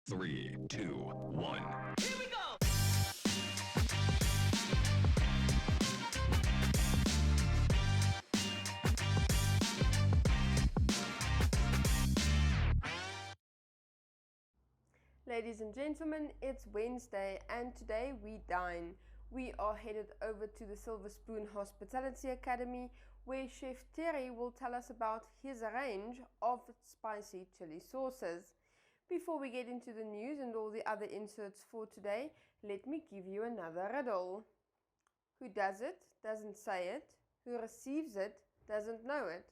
3, 2, 1. Here we go! Ladies and gentlemen, it's Wednesday and today we dine. We are headed over to the Silver Spoon Hospitality Academy where Chef Terry will tell us about his range of spicy chili sauces. Before we get into the news and all the other inserts for today, let me give you another riddle. Who does it, doesn't say it. Who receives it, doesn't know it.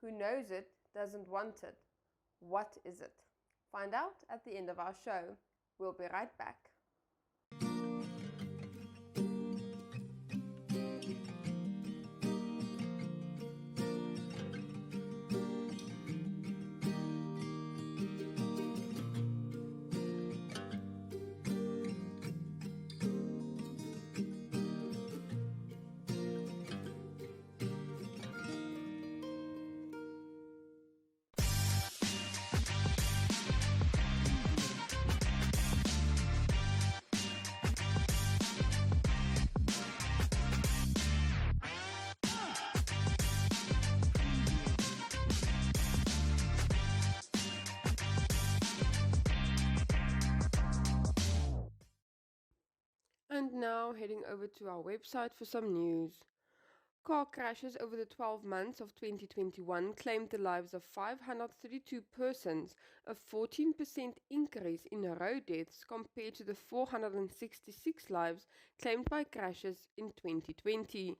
Who knows it, doesn't want it. What is it? Find out at the end of our show. We'll be right back. And now heading over to our website for some news. Car crashes over the 12 months of 2021 claimed the lives of 532 persons, a 14% increase in road deaths compared to the 466 lives claimed by crashes in 2020.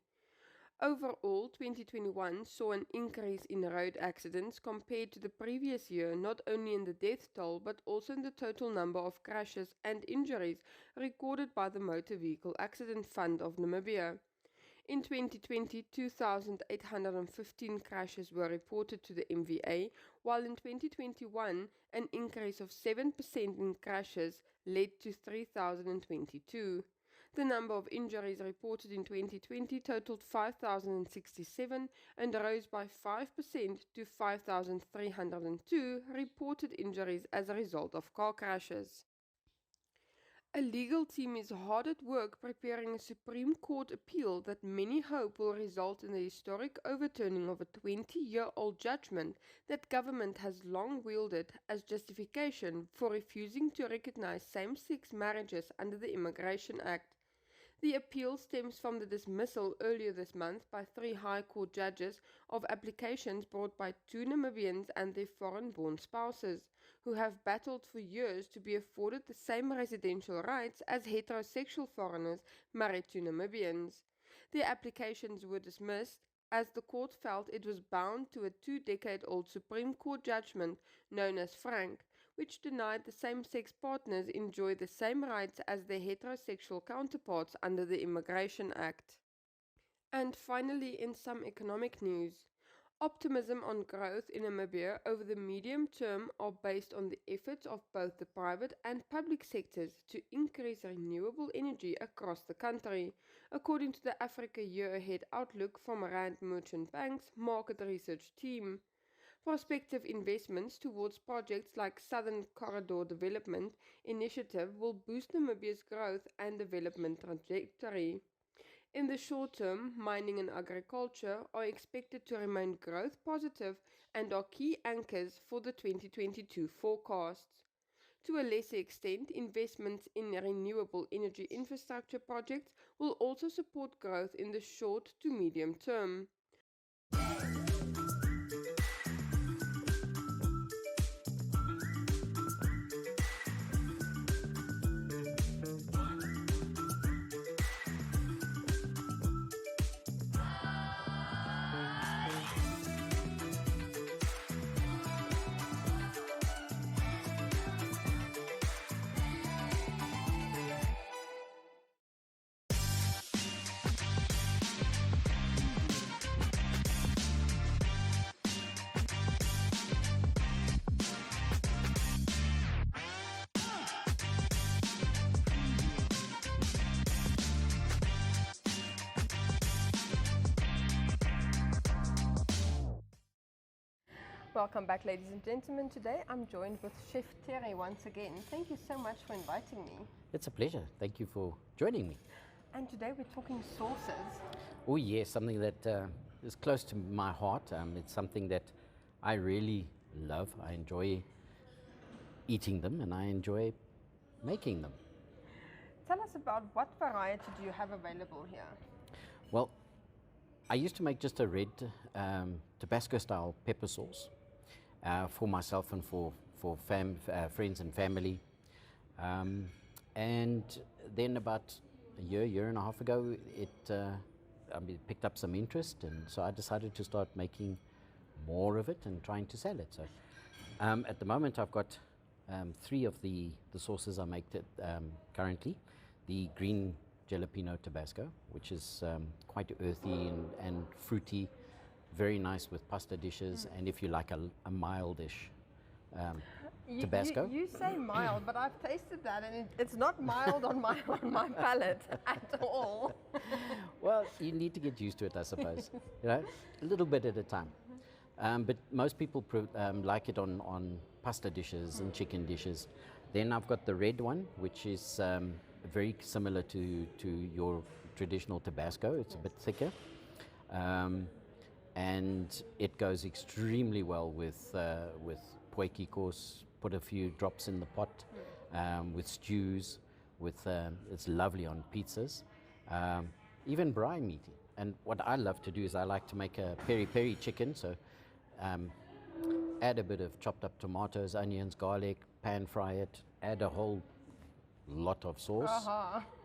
Overall, 2021 saw an increase in road accidents compared to the previous year, not only in the death toll but also in the total number of crashes and injuries recorded by the Motor Vehicle Accident Fund of Namibia. In 2020, 2,815 crashes were reported to the MVA, while in 2021, an increase of 7% in crashes led to 3,022. The number of injuries reported in 2020 totaled 5,067 and rose by 5% to 5,302 reported injuries as a result of car crashes. A legal team is hard at work preparing a Supreme Court appeal that many hope will result in the historic overturning of a 20-year-old judgment that government has long wielded as justification for refusing to recognize same-sex marriages under the Immigration Act. The appeal stems from the dismissal earlier this month by 3 High Court judges of applications brought by 2 Namibians and their foreign-born spouses, who have battled for years to be afforded the same residential rights as heterosexual foreigners married to Namibians. Their applications were dismissed as the court felt it was bound to a 2-decade-old Supreme Court judgment known as Frank, which denied the same-sex partners enjoy the same rights as their heterosexual counterparts under the Immigration Act. And finally, in some economic news, optimism on growth in Namibia over the medium term are based on the efforts of both the private and public sectors to increase renewable energy across the country, according to the Africa Year Ahead Outlook from Rand Merchant Bank's market research team. Prospective investments towards projects like Southern Corridor Development Initiative will boost Namibia's growth and development trajectory. In the short term, mining and agriculture are expected to remain growth positive and are key anchors for the 2022 forecasts. To a lesser extent, investments in renewable energy infrastructure projects will also support growth in the short to medium term. Welcome back, ladies and gentlemen. Today I'm joined with Chef Terry once again. Thank you so much for inviting me. It's a pleasure. Thank you for joining me. And today we're talking sauces. Oh yes, something that is close to my heart. It's something that I really love. I enjoy eating them and I enjoy making them. Tell us about what variety do you have available here? Well, I used to make just a red Tabasco style pepper sauce for myself and for friends and family. And then about a year and a half ago, it picked up some interest, and so I decided to start making more of it and trying to sell it. So at the moment, I've got 3 of the sauces I make currently. The green jalapeno Tabasco, which is quite earthy and fruity, very nice with pasta dishes, and if you like a mildish Tabasco. You say mild, but I've tasted that and it's not mild on my palate at all. Well, you need to get used to it, I suppose. A little bit at a time. But most people like it on pasta dishes and chicken dishes. Then I've got the red one, which is very similar to your traditional Tabasco. It's a bit thicker. And it goes extremely well with potjie course. Put a few drops in the pot with stews. It's lovely on pizzas, even braai meaty. And what I love to do is I like to make a peri-peri chicken. So add a bit of chopped up tomatoes, onions, garlic, pan fry it, add a whole lot of sauce,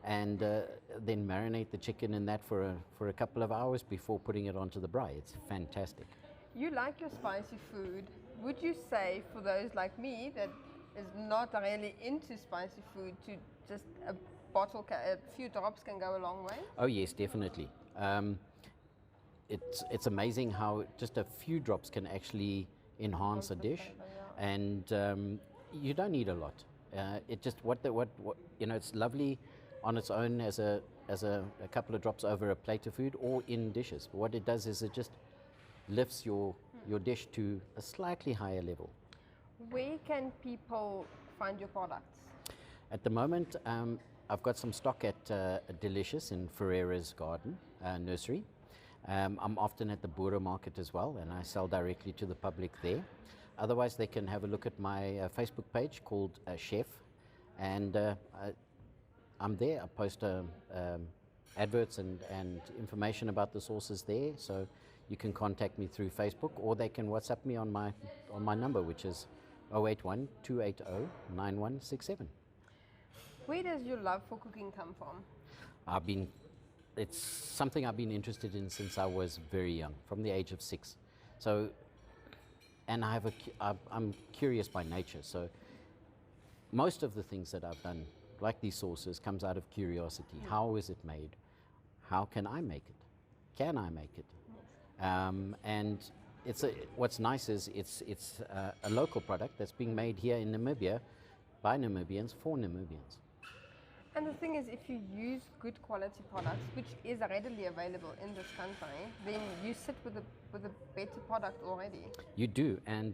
and then marinate the chicken in that for a couple of hours before putting it onto the braai. It's fantastic. You like your spicy food. Would you say, for those like me that is not really into spicy food, to just a few drops can go a long way? Oh yes, definitely. It's amazing how just a few drops can actually enhance a dish, and you don't need a lot. It just it's lovely on its own as a couple of drops over a plate of food or in dishes. But what it does is it just lifts your dish to a slightly higher level. Where can people find your products? At the moment, I've got some stock at Delicious in Ferreira's Garden Nursery. I'm often at the Boere Market as well, and I sell directly to the public there. Otherwise, they can have a look at my Facebook page called Chef, and I'm there. I post adverts and information about the sauces there, so you can contact me through Facebook, or they can WhatsApp me on my number, which is 081 280 9167. Where does your love for cooking come from? It's something I've been interested in since I was very young, from the age of 6. So, and I'm curious by nature. So, most of the things that I've done, like these sauces, comes out of curiosity. How is it made? How can I make it? Can I make it? And what's nice is it's a local product that's being made here in Namibia by Namibians for Namibians. And the thing is, if you use good quality products, which is readily available in this country, then you sit with a better product already. You do, and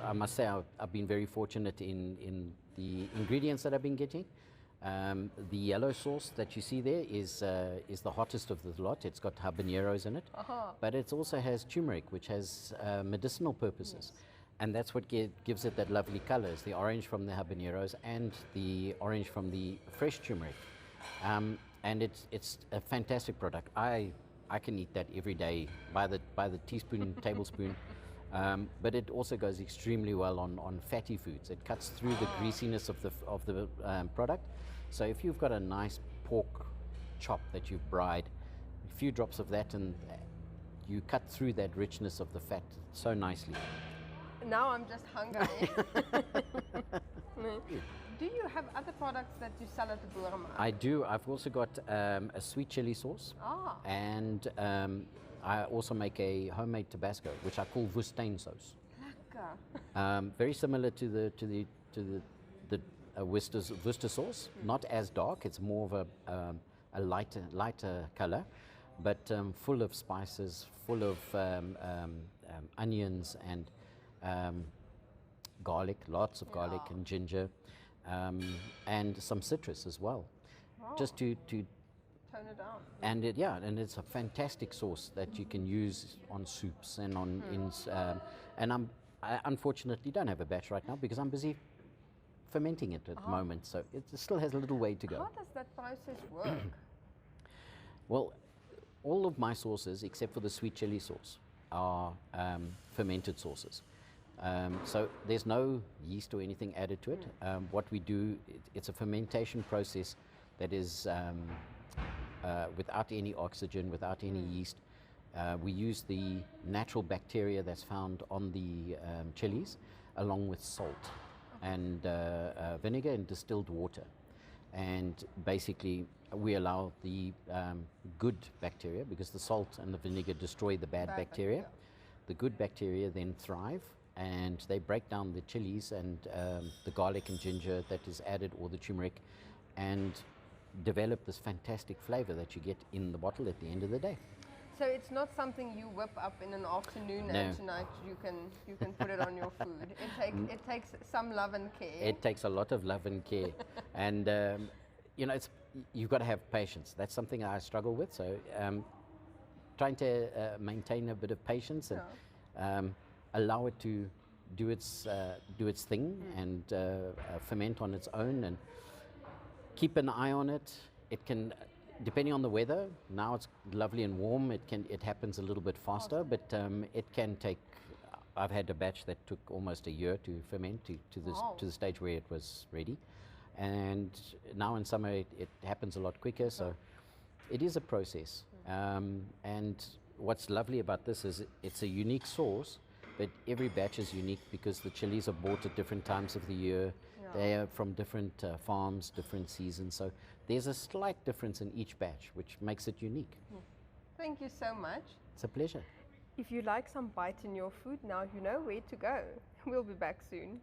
I must say I've been very fortunate in the ingredients that I've been getting. The yellow sauce that you see there is the hottest of the lot. It's got habaneros in it, but it also has turmeric, which has medicinal purposes. Yes. And that's what gives it that lovely colors, the orange from the habaneros and the orange from the fresh turmeric. And it's a fantastic product. I can eat that every day by the teaspoon, tablespoon. But it also goes extremely well on fatty foods. It cuts through the greasiness of the product. So if you've got a nice pork chop that you've braaied, a few drops of that, and you cut through that richness of the fat so nicely. Now I'm just hungry. Do you have other products that you sell at the Boere Market? I do. I've also got a sweet chili sauce, and I also make a homemade Tabasco, which I call Woestyn sauce. Very similar to the Worcester sauce. Not as dark. It's more of a lighter color, but full of spices, full of onions, and um, garlic, lots of garlic Yeah. and ginger, um, and some citrus as well, just to Tone it down. and and it's a fantastic sauce that you can use on soups and on and I unfortunately don't have a batch right now because I'm busy fermenting it at the moment, so it still has a little way to go. How does that process work? Well, all of my sauces, except for the sweet chili sauce, are fermented sauces. So there's no yeast or anything added to it. What we do, it's a fermentation process that is without any oxygen, without any yeast. We use the natural bacteria that's found on the chilies, along with salt and vinegar and distilled water. And basically, we allow the good bacteria, because the salt and the vinegar destroy the bad bacteria. The good bacteria then thrive and they break down the chilies and the garlic and ginger that is added, or the turmeric, and develop this fantastic flavor that you get in the bottle at the end of the day. So it's not something you whip up in an afternoon and tonight you can put it on your food. It takes some love and care. It takes a lot of love and care, and you've got to have patience. That's something I struggle with. So trying to maintain a bit of patience and allow it to do its thing and ferment on its own, and keep an eye on it. It can, depending on the weather. Now it's lovely and warm. It happens a little bit faster, but it can take. I've had a batch that took almost a year to ferment to the stage where it was ready, and now in summer it happens a lot quicker. So it is a process. And what's lovely about this is it's a unique sauce, but every batch is unique because the chilies are bought at different times of the year. They are from different farms, different seasons. So there's a slight difference in each batch, which makes it unique. Thank you so much. It's a pleasure. If you like some bite in your food, now you know where to go. We'll be back soon.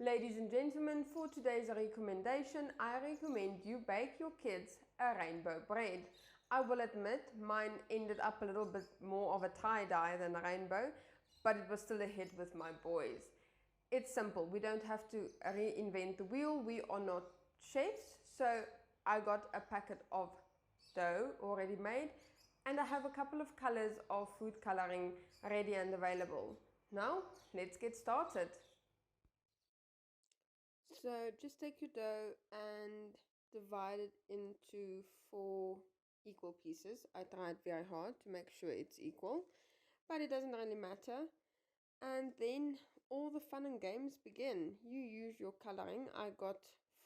Ladies and gentlemen, for today's recommendation, I recommend you bake your kids a rainbow bread. I will admit mine ended up a little bit more of a tie-dye than a rainbow, but it was still a hit with my boys. It's simple. We don't have to reinvent the wheel. We are not chefs. So I got a packet of dough already made, and I have a couple of colors of food coloring ready and available. Now, let's get started. So just take your dough and divide it into 4 equal pieces. I tried very hard to make sure it's equal, but it doesn't really matter. And then all the fun and games begin. You use your coloring. I got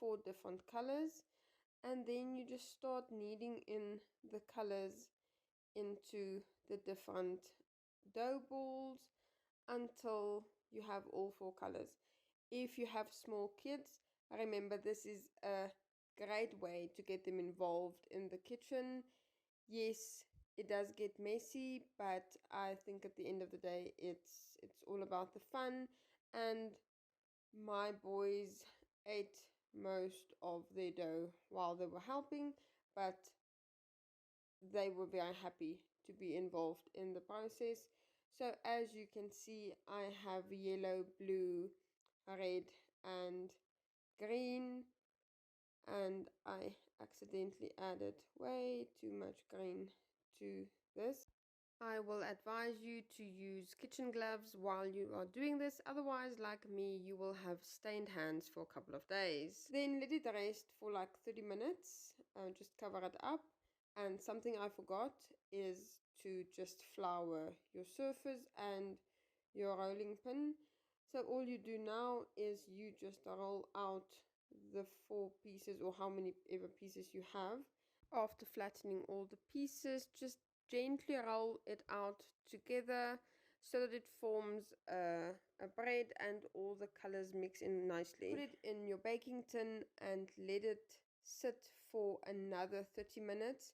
4 different colors, and then you just start kneading in the colors into the different dough balls until you have all 4 colors. If you have small kids, remember this is a great way to get them involved in the kitchen. Yes, it does get messy, but I think at the end of the day it's all about the fun, and my boys ate most of their dough while they were helping, but they were very happy to be involved in the process. So as you can see, I have yellow, blue, red and green, and I accidentally added way too much green to this. I will advise you to use kitchen gloves while you are doing this, otherwise, like me, you will have stained hands for a couple of days. Then let it rest for like 30 minutes, just cover it up. And something I forgot is to just flour your surface and your rolling pin. So all you do now is you just roll out the 4 pieces, or how many ever pieces you have. After flattening all the pieces, just gently roll it out together so that it forms a bread and all the colors mix in nicely. Put it in your baking tin and let it sit for another 30 minutes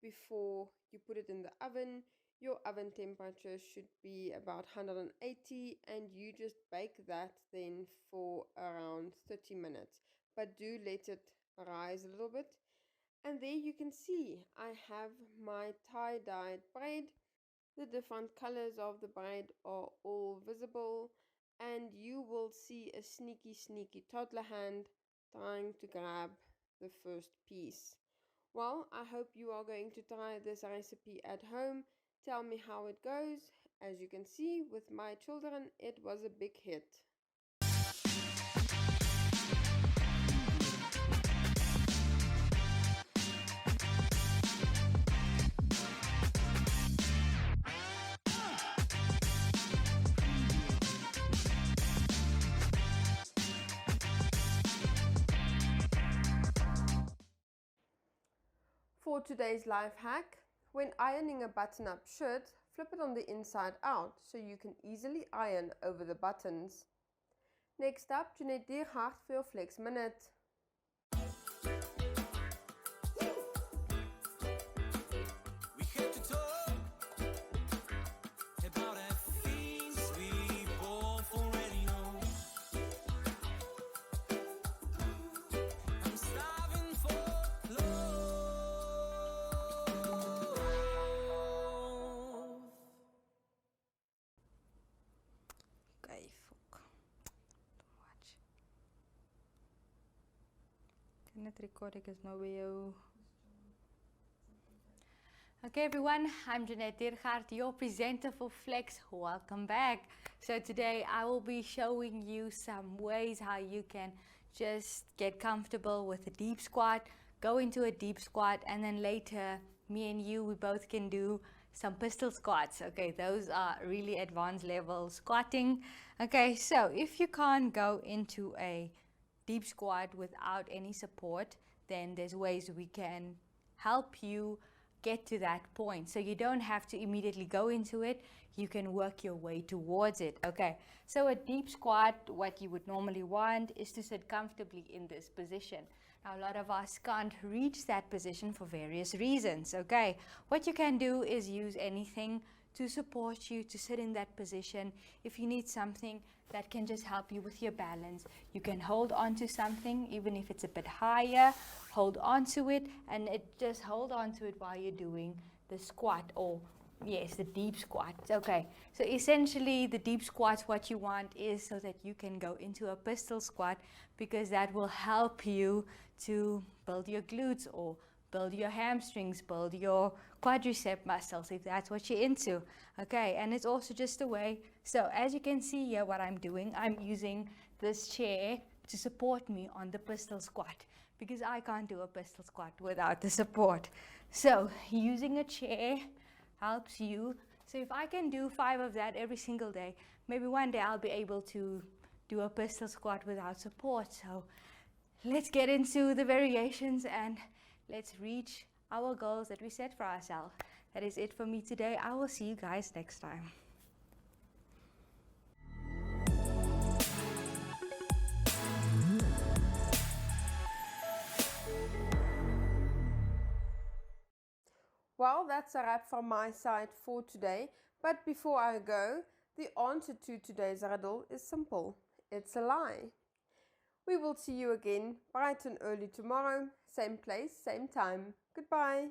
before you put it in the oven. Your oven temperature should be about 180, and you just bake that then for around 30 minutes. But do let it rise a little bit. And there you can see I have my tie-dyed bread. The different colors of the bread are all visible, and you will see a sneaky toddler hand trying to grab the first piece. Well, I hope you are going to try this recipe at home. Tell me how it goes. As you can see, with my children, it was a big hit. For today's life hack, when ironing a button-up shirt, flip it on the inside out so you can easily iron over the buttons. Next up, Jeanette Diergaard for your Flex Minute. We have to talk about the things we both already know. I'm starving for love. Okay, fuck. Don't watch. Kan het record? Ek is nou by jou. Okay everyone, I'm Jeanette Diergaard, your presenter for Flex. Welcome back. So today I will be showing you some ways how you can just get comfortable with a deep squat, go into a deep squat, and then later me and you, we both can do some pistol squats. Okay, those are really advanced level squatting. Okay, so if you can't go into a deep squat without any support, then there's ways we can help you get to that point. So you don't have to immediately go into it, you can work your way towards it. Okay, so a deep squat, what you would normally want is to sit comfortably in this position. Now a lot of us can't reach that position for various reasons. Okay, what you can do is use anything to support you to sit in that position. If you need something that can just help you with your balance, you can hold on to something, even if it's a bit higher, hold on to it, and just hold on to it while you're doing the squat, or yes, the deep squat. Okay, so essentially the deep squat, what you want is so that you can go into a pistol squat, because that will help you to build your glutes or build your hamstrings, build your quadricep muscles, if that's what you're into. Okay, and it's also just a way. So as you can see here, what I'm doing, I'm using this chair to support me on the pistol squat, because I can't do a pistol squat without the support. So using a chair helps you. So if I can do 5 of that every single day, maybe one day I'll be able to do a pistol squat without support. So let's get into the variations and let's reach our goals that we set for ourselves. That is it for me today. I will see you guys next time. Well, that's a wrap from my side for today. But before I go, the answer to today's riddle is simple. It's a lie. We will see you again bright and early tomorrow, same place, same time. Goodbye.